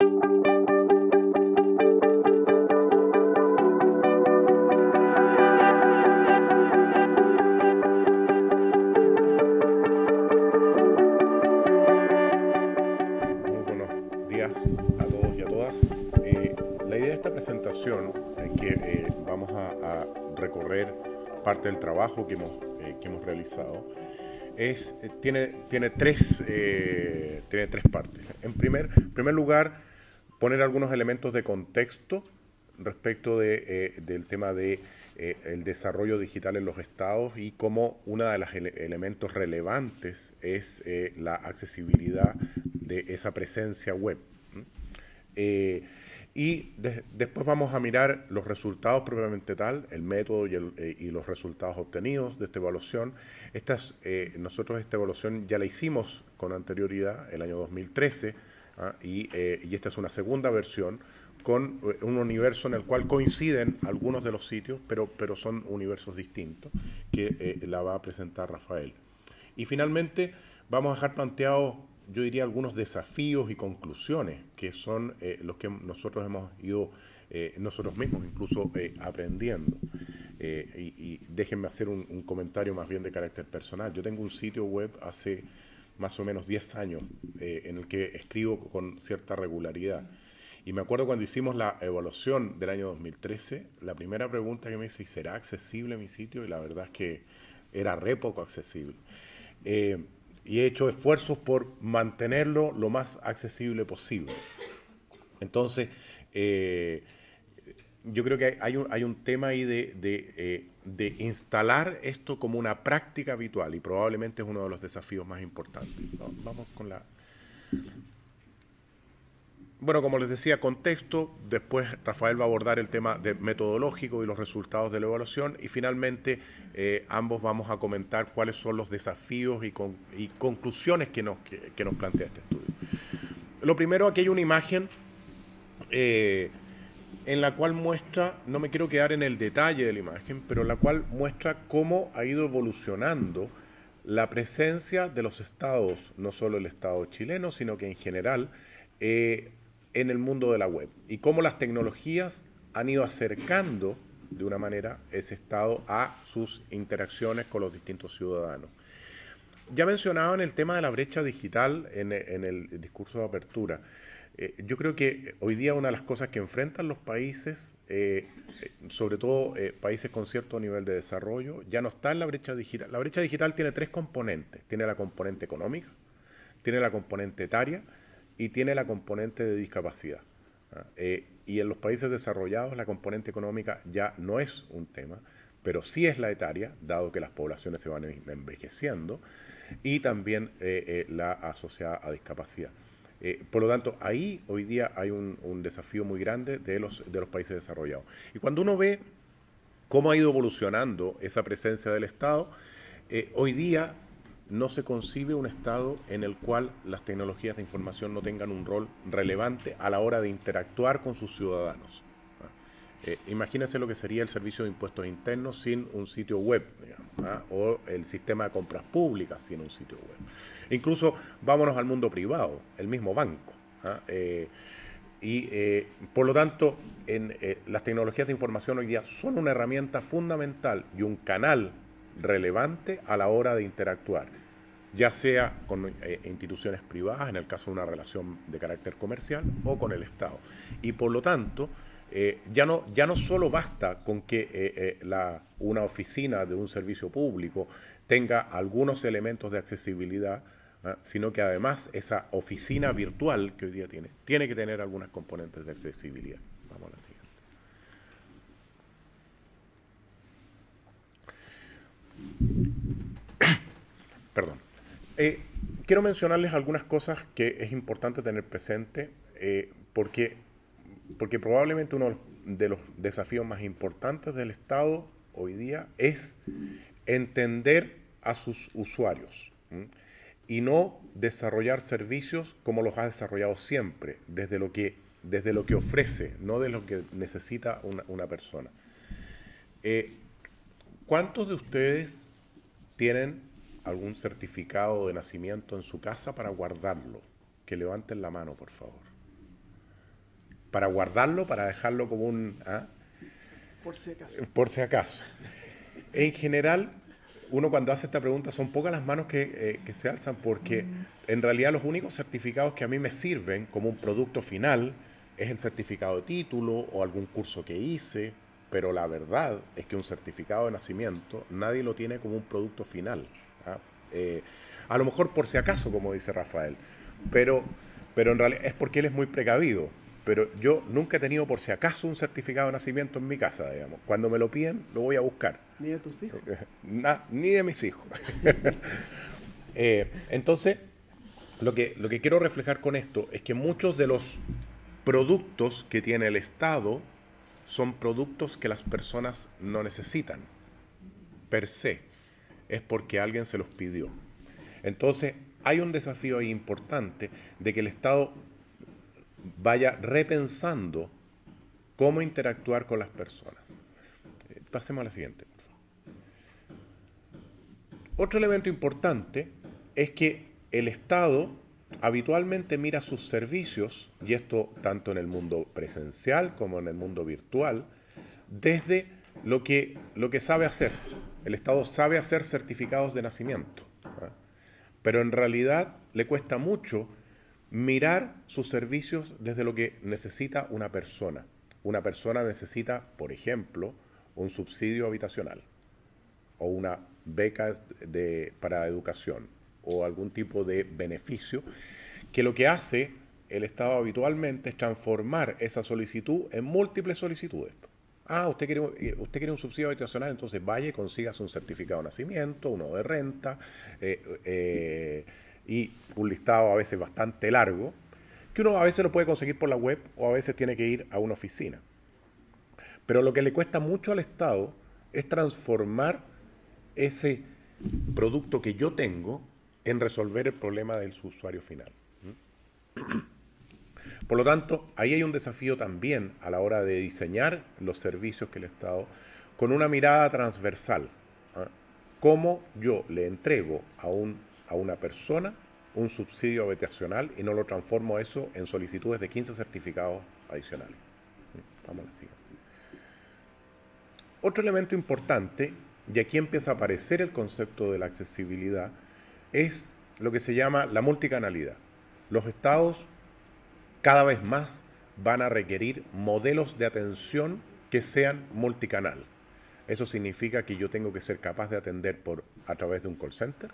Muy buenos días a todos y a todas. La idea de esta presentación es que vamos a recorrer parte del trabajo que hemos realizado. Tiene tres partes. En primer lugar, poner algunos elementos de contexto respecto del tema de el desarrollo digital en los estados y cómo uno de los elementos relevantes es la accesibilidad de esa presencia web. Después vamos a mirar los resultados propiamente tal, el método y los resultados obtenidos de esta evaluación. Nosotros esta evaluación ya la hicimos con anterioridad, el año 2013, y esta es una segunda versión con un universo en el cual coinciden algunos de los sitios, pero son universos distintos, que la va a presentar Rafael. Y finalmente vamos a dejar planteados, yo diría, algunos desafíos y conclusiones que son los que nosotros hemos ido nosotros mismos incluso aprendiendo. Y déjenme hacer un comentario más bien de carácter personal. Yo tengo un sitio web hace más o menos 10 años en el que escribo con cierta regularidad. Y me acuerdo cuando hicimos la evaluación del año 2013, la primera pregunta que me hice, ¿será accesible mi sitio? Y la verdad es que era re poco accesible. Y he hecho esfuerzos por mantenerlo lo más accesible posible. Entonces, yo creo que hay un tema ahí de instalar esto como una práctica habitual y probablemente es uno de los desafíos más importantes. Vamos con la... Bueno, como les decía, contexto, después Rafael va a abordar el tema metodológico y los resultados de la evaluación y finalmente ambos vamos a comentar cuáles son los desafíos y conclusiones que nos plantea este estudio. Lo primero, aquí hay una imagen en la cual muestra, no me quiero quedar en el detalle de la imagen, pero en la cual muestra cómo ha ido evolucionando la presencia de los estados, no solo el estado chileno, sino que en general, en el mundo de la web y cómo las tecnologías han ido acercando de una manera ese estado a sus interacciones con los distintos ciudadanos. Ya mencionaban el tema de la brecha digital en el discurso de apertura. Yo creo que hoy día una de las cosas que enfrentan los países, sobre todo países con cierto nivel de desarrollo, ya no está en la brecha digital. La brecha digital tiene tres componentes. Tiene la componente económica, tiene la componente etaria y tiene la componente de discapacidad. Y en los países desarrollados la componente económica ya no es un tema, pero sí es la etaria, dado que las poblaciones se van envejeciendo, y también la asociada a discapacidad. Por lo tanto, ahí hoy día hay un desafío muy grande de los países desarrollados. Y cuando uno ve cómo ha ido evolucionando esa presencia del Estado, hoy día no se concibe un Estado en el cual las tecnologías de información no tengan un rol relevante a la hora de interactuar con sus ciudadanos. Imagínense lo que sería el servicio de impuestos internos sin un sitio web, digamos, o el sistema de compras públicas sin un sitio web. Incluso vámonos al mundo privado, el mismo banco. Por lo tanto, las tecnologías de información hoy día son una herramienta fundamental y un canal relevante a la hora de interactuar, ya sea con instituciones privadas, en el caso de una relación de carácter comercial, o con el Estado. Y por lo tanto, ya no solo basta con que una oficina de un servicio público tenga algunos elementos de accesibilidad, sino que además esa oficina virtual que hoy día tiene que tener algunas componentes de accesibilidad. Vamos a la siguiente. Perdón. Quiero mencionarles algunas cosas que es importante tener presente porque probablemente uno de los desafíos más importantes del Estado hoy día es entender a sus usuarios y no desarrollar servicios como los ha desarrollado siempre, desde lo que ofrece, no de lo que necesita una persona. ¿Cuántos de ustedes tienen algún certificado de nacimiento en su casa para guardarlo? Que levanten la mano, por favor. para guardarlo, para dejarlo como un... Por si acaso. Por si acaso. En general, uno cuando hace esta pregunta son pocas las manos que se alzan porque en realidad los únicos certificados que a mí me sirven como un producto final es el certificado de título o algún curso que hice, pero la verdad es que un certificado de nacimiento nadie lo tiene como un producto final. ¿Ah? A lo mejor por si acaso, como dice Rafael, pero, pero en realidad es porque él es muy precavido. Pero yo nunca he tenido por si acaso un certificado de nacimiento en mi casa, digamos. Cuando me lo piden, lo voy a buscar. ¿Ni de tus hijos? Ni de mis hijos. Entonces, lo que quiero reflejar con esto es que muchos de los productos que tiene el Estado son productos que las personas no necesitan, per se. Es porque alguien se los pidió. Entonces, hay un desafío ahí importante de que el Estado vaya repensando cómo interactuar con las personas. Pasemos a la siguiente, por favor. Otro elemento importante es que el Estado habitualmente mira sus servicios, y esto tanto en el mundo presencial como en el mundo virtual, desde lo que sabe hacer. El Estado sabe hacer certificados de nacimiento, pero en realidad le cuesta mucho mirar sus servicios desde lo que necesita una persona. Una persona necesita, por ejemplo, un subsidio habitacional o una beca para educación o algún tipo de beneficio, que lo que hace el Estado habitualmente es transformar esa solicitud en múltiples solicitudes. Usted quiere un subsidio habitacional, entonces vaya y consígase un certificado de nacimiento, uno de renta, y un listado a veces bastante largo, que uno a veces lo puede conseguir por la web o a veces tiene que ir a una oficina. Pero lo que le cuesta mucho al Estado es transformar ese producto que yo tengo en resolver el problema del usuario final. Por lo tanto, ahí hay un desafío también a la hora de diseñar los servicios que el Estado, con una mirada transversal. ¿Cómo yo le entrego a una persona un subsidio habitacional y no lo transformo eso en solicitudes de 15 certificados adicionales? Vamos a la siguiente. Otro elemento importante, y aquí empieza a aparecer el concepto de la accesibilidad, es lo que se llama la multicanalidad. Los estados cada vez más van a requerir modelos de atención que sean multicanal. Eso significa que yo tengo que ser capaz de atender a través de un call center,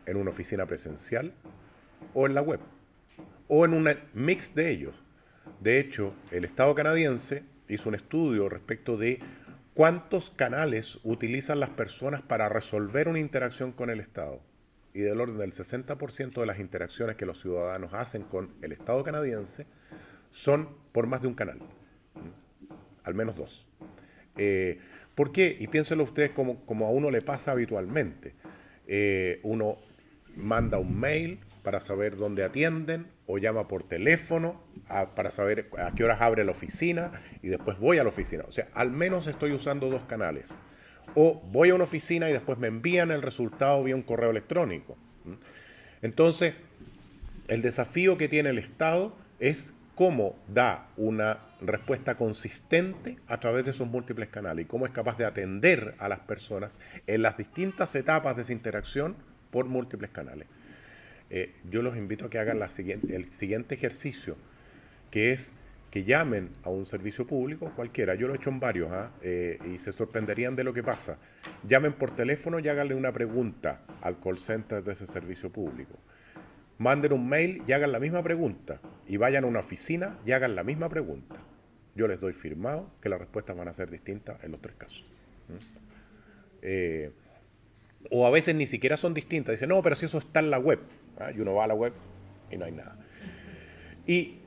en una oficina presencial o en la web, o en un mix de ellos. De hecho, el Estado canadiense hizo un estudio respecto de cuántos canales utilizan las personas para resolver una interacción con el Estado. Y del orden del 60% de las interacciones que los ciudadanos hacen con el Estado canadiense son por más de un canal, al menos dos. ¿Por qué? Y piénsenlo ustedes como a uno le pasa habitualmente. Uno manda un mail para saber dónde atienden o llama por teléfono para saber a qué horas abre la oficina y después voy a la oficina. O sea, al menos estoy usando dos canales. O voy a una oficina y después me envían el resultado vía un correo electrónico. Entonces, el desafío que tiene el Estado es cómo da una respuesta consistente a través de esos múltiples canales y cómo es capaz de atender a las personas en las distintas etapas de esa interacción por múltiples canales. Yo los invito a que hagan el siguiente ejercicio, que es que llamen a un servicio público cualquiera. Yo lo he hecho en varios, y se sorprenderían de lo que pasa. Llamen por teléfono y háganle una pregunta al call center de ese servicio público. Manden un mail y hagan la misma pregunta. Y vayan a una oficina y hagan la misma pregunta. Yo les doy firmado que las respuestas van a ser distintas en los tres casos. O a veces ni siquiera son distintas. Dicen, no, pero si eso está en la web. Y uno va a la web y no hay nada. Y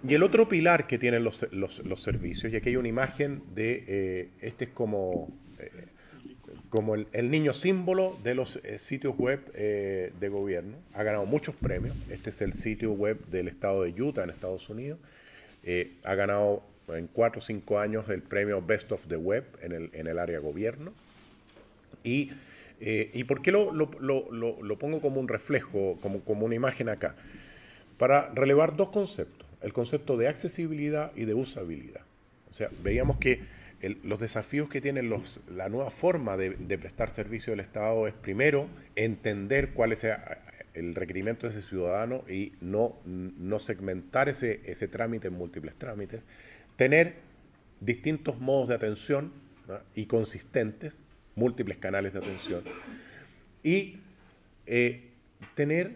el otro pilar que tienen los servicios, y aquí hay una imagen de, este es como el niño símbolo de los sitios web de gobierno. Ha ganado muchos premios. Este es el sitio web del estado de Utah en Estados Unidos. Ha ganado en 4 o 5 años el premio Best of the Web en el área gobierno. ¿Y por qué lo pongo como un reflejo, como una imagen acá? Para relevar dos conceptos. el concepto de accesibilidad y de usabilidad. O sea, veíamos que los desafíos que tienen la nueva forma de prestar servicio del Estado es, primero, entender cuál es el requerimiento de ese ciudadano y no segmentar ese trámite en múltiples trámites, tener distintos modos de atención, ¿no? Y consistentes, múltiples canales de atención, y tener,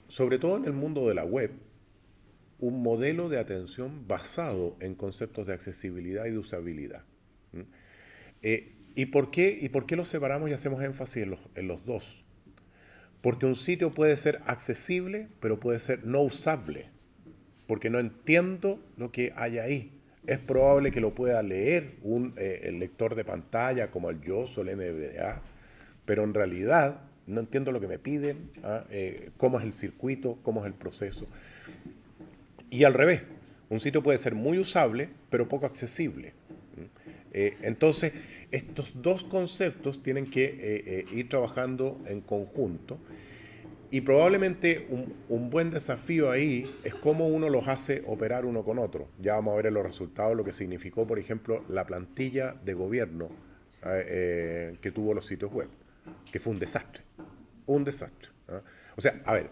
sobre todo en el mundo de la web, un modelo de atención basado en conceptos de accesibilidad y de usabilidad. ¿Y por qué los separamos y hacemos énfasis en los dos? Porque un sitio puede ser accesible, pero puede ser no usable, porque no entiendo lo que hay ahí. Es probable que lo pueda leer el lector de pantalla como el JAWS o el NBA, pero en realidad no entiendo lo que me piden, cómo es el circuito, cómo es el proceso. Y al revés, un sitio puede ser muy usable, pero poco accesible. Entonces, estos dos conceptos tienen que ir trabajando en conjunto, y probablemente un buen desafío ahí es cómo uno los hace operar uno con otro. Ya vamos a ver en los resultados lo que significó, por ejemplo, la plantilla de gobierno que tuvo los sitios web, que fue un desastre. Un desastre. O sea, a ver,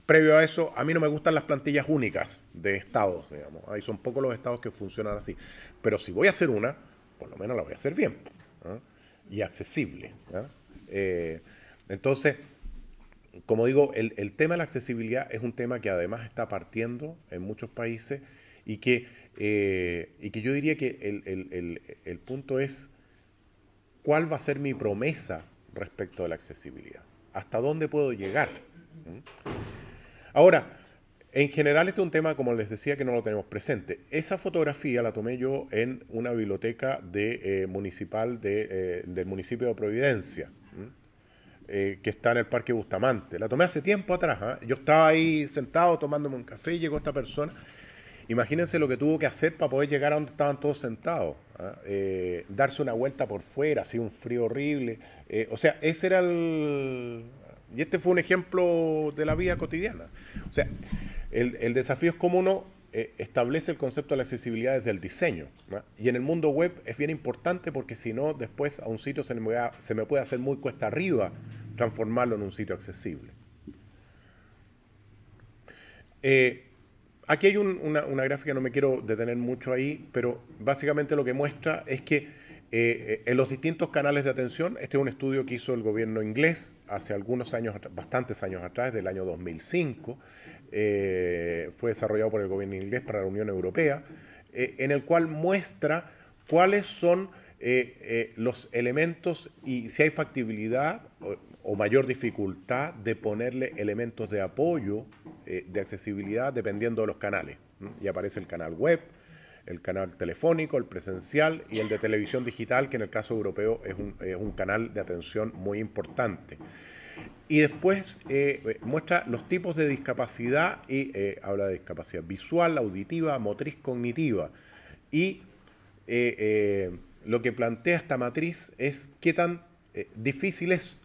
previo a eso, a mí no me gustan las plantillas únicas de estados, digamos. Ahí son pocos los estados que funcionan así. Pero si voy a hacer una, por lo menos la voy a hacer bien, y accesible. Entonces, como digo, el tema de la accesibilidad es un tema que además está partiendo en muchos países y que yo diría que el punto es cuál va a ser mi promesa respecto a la accesibilidad. ¿Hasta dónde puedo llegar? Ahora, en general este es un tema, como les decía, que no lo tenemos presente. Esa fotografía la tomé yo en una biblioteca municipal del municipio de Providencia, que está en el Parque Bustamante. La tomé hace tiempo atrás. Yo estaba ahí sentado tomándome un café y llegó esta persona. Imagínense lo que tuvo que hacer para poder llegar a donde estaban todos sentados. Darse una vuelta por fuera, así un frío horrible. O sea, ese era y este fue un ejemplo de la vida cotidiana. O sea, el desafío es cómo uno establece el concepto de la accesibilidad desde el diseño, ¿no? Y en el mundo web es bien importante porque si no, después a un sitio se me puede hacer muy cuesta arriba transformarlo en un sitio accesible. Aquí hay una gráfica, no me quiero detener mucho ahí, pero básicamente lo que muestra es que en los distintos canales de atención, este es un estudio que hizo el gobierno inglés hace algunos años, bastantes años atrás, del año 2005, fue desarrollado por el gobierno inglés para la Unión Europea, en el cual muestra cuáles son los elementos y si hay factibilidad o mayor dificultad de ponerle elementos de apoyo de accesibilidad dependiendo de los canales. Y aparece el canal web, el canal telefónico, el presencial y el de televisión digital, que en el caso europeo es un canal de atención muy importante. Y después muestra los tipos de discapacidad y habla de discapacidad visual, auditiva, motriz, cognitiva. Y lo que plantea esta matriz es qué tan difícil es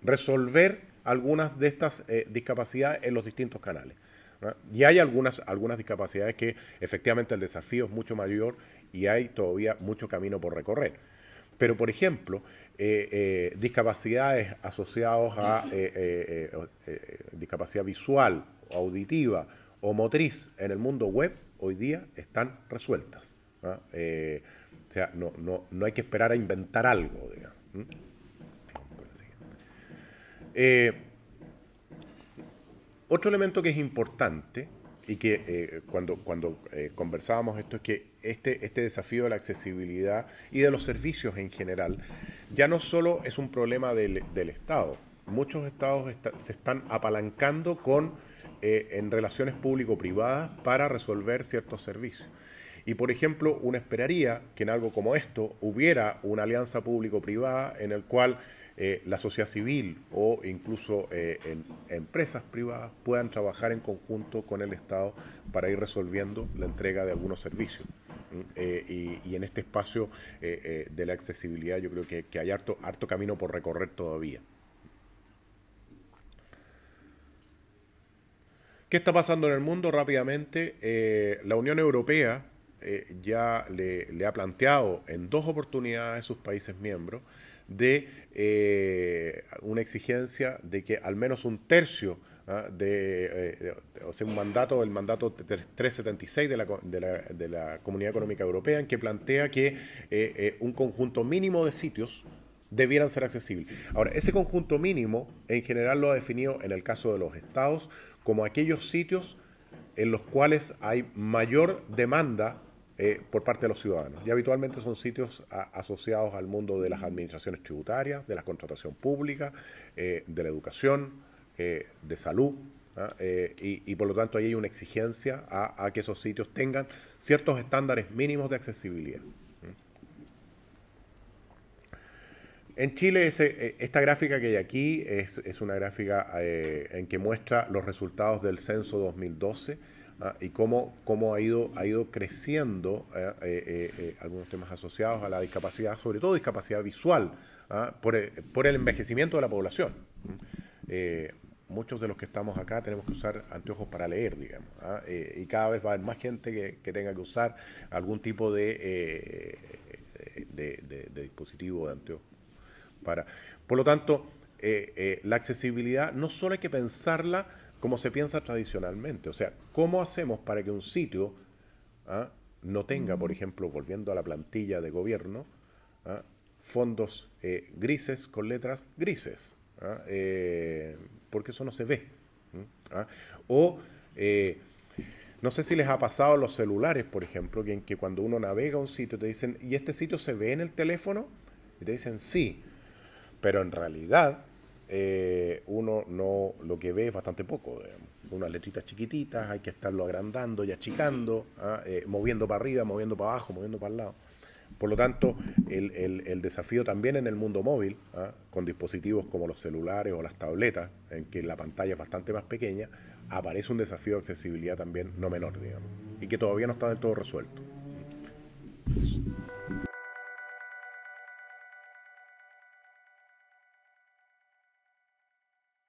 resolver algunas de estas discapacidades en los distintos canales, ¿no? Y hay algunas discapacidades que efectivamente el desafío es mucho mayor y hay todavía mucho camino por recorrer. Pero, por ejemplo, discapacidades asociadas a discapacidad visual, auditiva o motriz en el mundo web hoy día están resueltas, ¿no? O sea, no hay que esperar a inventar algo, digamos. Otro elemento que es importante y que cuando conversábamos esto es que este desafío de la accesibilidad y de los servicios en general ya no solo es un problema del Estado. Muchos estados se están apalancando en relaciones público-privadas para resolver ciertos servicios. Y, por ejemplo, uno esperaría que en algo como esto hubiera una alianza público-privada en el cual la sociedad civil o incluso empresas privadas puedan trabajar en conjunto con el Estado para ir resolviendo la entrega de algunos servicios. Y en este espacio de la accesibilidad yo creo que hay harto camino por recorrer todavía. ¿Qué está pasando en el mundo? Rápidamente, la Unión Europea ya le ha planteado en 2 oportunidades a sus países miembros de una exigencia de que al menos un tercio o sea, el mandato 376 de la Comunidad Económica Europea, en que plantea que un conjunto mínimo de sitios debieran ser accesibles. Ahora, ese conjunto mínimo en general lo ha definido en el caso de los estados como aquellos sitios en los cuales hay mayor demanda por parte de los ciudadanos. Y habitualmente son sitios asociados al mundo de las administraciones tributarias, de la contratación pública, de la educación, de salud, y por lo tanto ahí hay una exigencia a que esos sitios tengan ciertos estándares mínimos de accesibilidad. En Chile, esta gráfica que hay aquí es una gráfica en que muestra los resultados del censo 2012 y cómo ha ido creciendo algunos temas asociados a la discapacidad, sobre todo discapacidad visual, por el envejecimiento de la población. Muchos de los que estamos acá tenemos que usar anteojos para leer, digamos, y cada vez va a haber más gente que tenga que usar algún tipo de dispositivo de anteojos. Por lo tanto, la accesibilidad no solo hay que pensarla como se piensa tradicionalmente, o sea, ¿cómo hacemos para que un sitio no tenga, por ejemplo, volviendo a la plantilla de gobierno, fondos grises con letras grises? Porque eso no se ve. O no sé si les ha pasado a los celulares, por ejemplo, que cuando uno navega a un sitio te dicen, ¿y este sitio se ve en el teléfono? Y te dicen sí, pero en realidad uno no lo que ve es bastante poco, digamos. Unas letritas chiquititas, hay que estarlo agrandando y achicando, moviendo para arriba, moviendo para abajo, moviendo para el lado. Por lo tanto, el desafío también en el mundo móvil, con dispositivos como los celulares o las tabletas, en que la pantalla es bastante más pequeña, aparece un desafío de accesibilidad también no menor, digamos, y que todavía no está del todo resuelto.